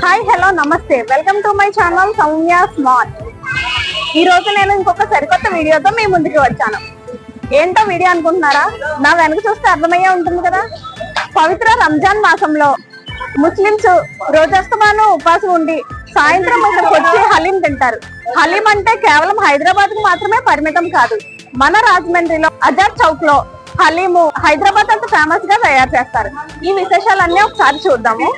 Hi hello నమస్తే, welcome to my channel Soumya smart. ఈ రోజు నేను ఇంకొక సరికొత్త వీడియోతో మీ ముందుకు వచ్చాను. ఏంటో వీడియో అనుకుంటున్నారా? నా వెనక చూస్తే అర్థమయ్యే ఉంటుంది కదా. పవిత్ర రంజాన్ మాసంలో ముస్లిమ్స్ రోజస్తమాను ఉపాసం ఉండి సాయంత్రం ఇక్కడికి వచ్చి హలీం తింటారు. హలీం అంటే కేవలం హైదరాబాద్ కు మాత్రమే పరిమితం కాదు. మన రాజమండ్రిలో అజాద్ చౌక్ లో హలీము హైదరాబాద్ అంత ఫేమస్ గా తయారు చేస్తారు. ఈ విశేషాలన్నీ ఒకసారి చూద్దాము.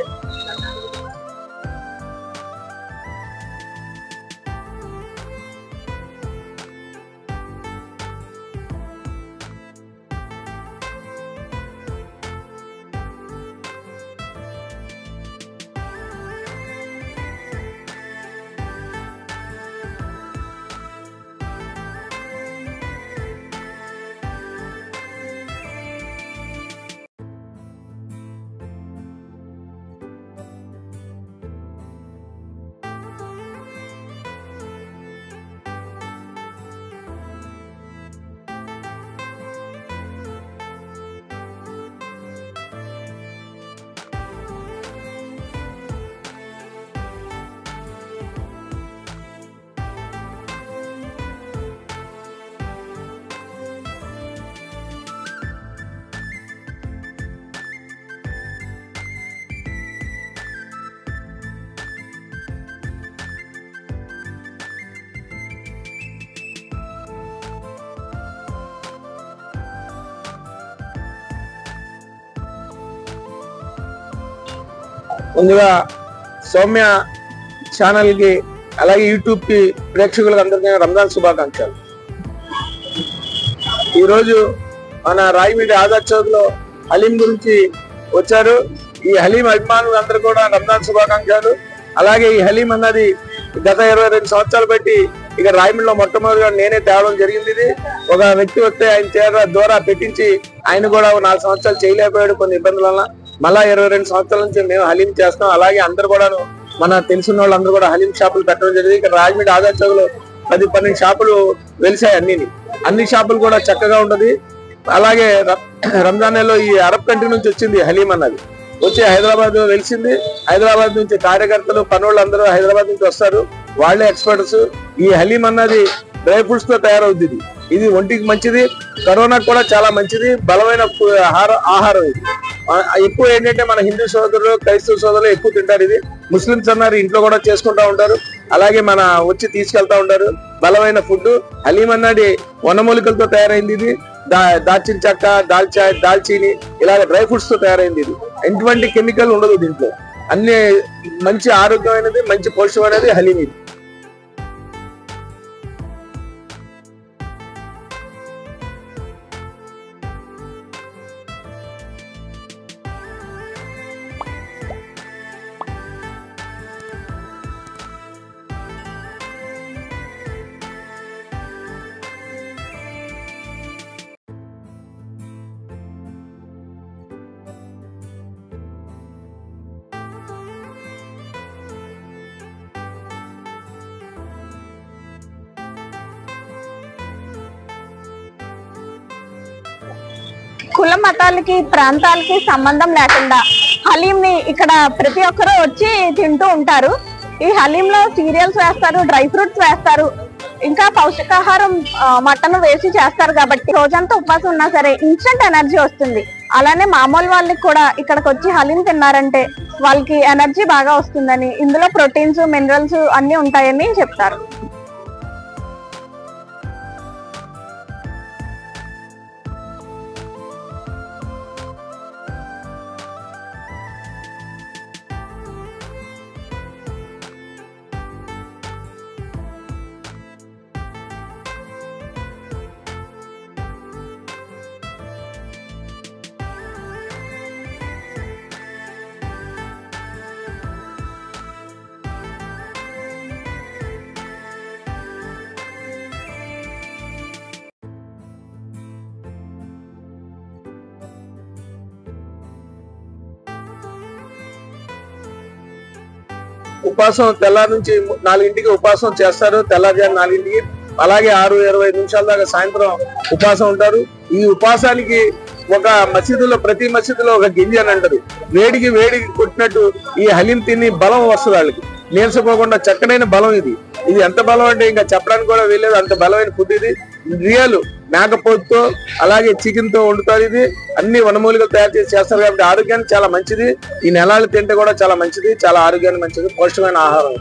ముందుగా సౌమ్య ఛానల్ కి అలాగే యూట్యూబ్ కి ప్రేక్షకులకు అందరికీ రంజాన్ శుభాకాంక్షలు. ఈరోజు మన రాయమిడి ఆజాద్ చౌక్ లో హలీం గురించి వచ్చారు. ఈ హలీం అభిమానులు అందరూ కూడా రంజాన్ శుభాకాంక్షలు. అలాగే ఈ హలీం అన్నది గత 22 సంవత్సరాలు బట్టి ఇక రాయమిడిలో మొట్టమొదటిగా నేనే తేవడం జరిగింది. ఇది ఒక వ్యక్తి వస్తే ఆయన ద్వారా పెట్టించి ఆయన కూడా 4 సంవత్సరాలు చేయలేకపోయాడు కొన్ని ఇబ్బందుల వల్ల. మళ్ళా 22 సంవత్సరాల నుంచి మేము హలీం చేస్తాం. అలాగే అందరు కూడాను మన తెలిసిన వాళ్ళందరూ కూడా హలీం షాపులు పెట్టడం జరిగింది. ఇక్కడ రాజమండ్రి ఆజాద్ చౌక్ లో 10-12 షాపులు వెలిసాయి. అన్ని షాపులు కూడా చక్కగా ఉంటది. అలాగే రంజాన్ నెలలో ఈ అరబ్ కంట్రీ నుంచి వచ్చింది హలీం అన్నది, వచ్చి హైదరాబాద్ వెలిసింది. హైదరాబాద్ నుంచి కార్యకర్తలు పనులు అందరూ హైదరాబాద్ నుంచి వస్తారు, వాళ్ళే ఎక్స్పర్ట్స్. ఈ హలీం అన్నది డ్రై ఫ్రూట్స్ తో తయారవుతుంది. ఇది ఒంటికి మంచిది, కరోనాకు కూడా చాలా మంచిది, బలమైన ఆహారం. ఇది ఎక్కువ ఏంటంటే మన హిందూ సోదరులు క్రైస్తవ సోదరులు ఎక్కువ తింటారు. ఇది ముస్లిమ్స్ అన్నారు ఇంట్లో కూడా చేసుకుంటా ఉంటారు, అలాగే మన వచ్చి తీసుకెళ్తా ఉంటారు. బలమైన ఫుడ్ హలీం అన్నది వనమూలికలతో తయారైంది. ఇది దాల్చిన చెక్క, దాల్చీని ఇలాగ డ్రై ఫ్రూట్స్ తో తయారైంది. ఇది ఎటువంటి కెమికల్ ఉండదు దీంట్లో. అన్ని మంచి ఆరోగ్యమైనది, మంచి పౌష్టికమైనది హలీం. ఇది కుల మతాలకి ప్రాంతాలకి సంబంధం లేకుండా హలీం ని ఇక్కడ ప్రతి ఒక్కరూ వచ్చి తింటూ ఉంటారు. ఈ హలీం లో సీరియల్స్ వేస్తారు, డ్రై ఫ్రూట్స్ వేస్తారు, ఇంకా పౌష్టికాహారం మటన్ వేసి చేస్తారు. కాబట్టి రోజంతా ఉపవాసం ఉన్నా సరే ఇన్స్టెంట్ ఎనర్జీ వస్తుంది. అలానే మామూలు వాళ్ళకి కూడా ఇక్కడికి వచ్చి హలీం తిన్నారంటే వాళ్ళకి ఎనర్జీ బాగా వస్తుందని, ఇందులో ప్రోటీన్స్ మినరల్స్ అన్ని ఉంటాయని చెప్తారు. ఉపాసం తెల్లారి నుంచి 4ంటికి ఉపాసం చేస్తారు, తెల్లారిజాము 4ంటికి. అలాగే 6:25 నిమిషాల దాకా సాయంత్రం ఉపాసం ఉంటారు. ఈ ఉపాసానికి ఒక మసీదులో ప్రతి మసీదులో ఒక గింజ అని అంటది. వేడికి కొట్టినట్టు ఈ హలీం తిని బలం వస్తుంది వాళ్ళకి, నీరసపోకుండా చక్కనైన బలం ఇది. ఇది ఎంత బలం అంటే ఇంకా చెప్పడానికి కూడా వీల్లేదు, అంత బలమైన ఫుడ్ ఇది. రియల్ మేకపోతుతో అలాగే చికెన్ తో వండుతారు. ఇది అన్ని వనమూలికలు తయారు చేసి చేస్తారు కాబట్టి ఆరోగ్యానికి చాలా మంచిది. ఈ నెలలు తింటే కూడా చాలా మంచిది, చాలా ఆరోగ్యానికి మంచిది, పౌష్టికమైన ఆహారం.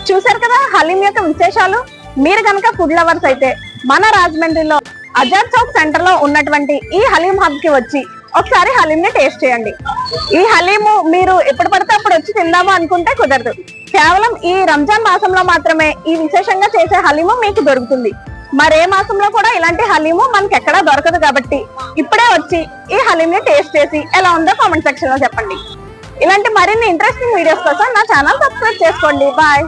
చూసారు కదా హలీం యొక్క విశేషాలు. మీరు కనుక ఫుడ్ లవర్స్ అయితే మన రాజమండ్రిలో ఆజాద్ చౌక్ సెంటర్ లో ఉన్నటువంటి ఈ హలీం హబ్ కి వచ్చి ఒకసారి హలీం ని టేస్ట్ చేయండి. ఈ హలీము మీరు ఎప్పుడు పడితే అప్పుడు వచ్చి తిందాము అనుకుంటే కుదరదు. కేవలం ఈ రంజాన్ మాసంలో మాత్రమే ఈ విశేషంగా చేసే హలీము మీకు దొరుకుతుంది. మరే మాసంలో కూడా ఇలాంటి హలీము మనకి ఎక్కడా దొరకదు. కాబట్టి ఇప్పుడే వచ్చి ఈ హలీం ని టేస్ట్ చేసి ఎలా ఉందో కామెంట్ సెక్షన్ లో చెప్పండి. ఇలాంటి మరిన్ని ఇంట్రెస్టింగ్ వీడియోస్ కోసం నా ఛానల్ సబ్స్క్రైబ్ చేసుకోండి. బాయ్.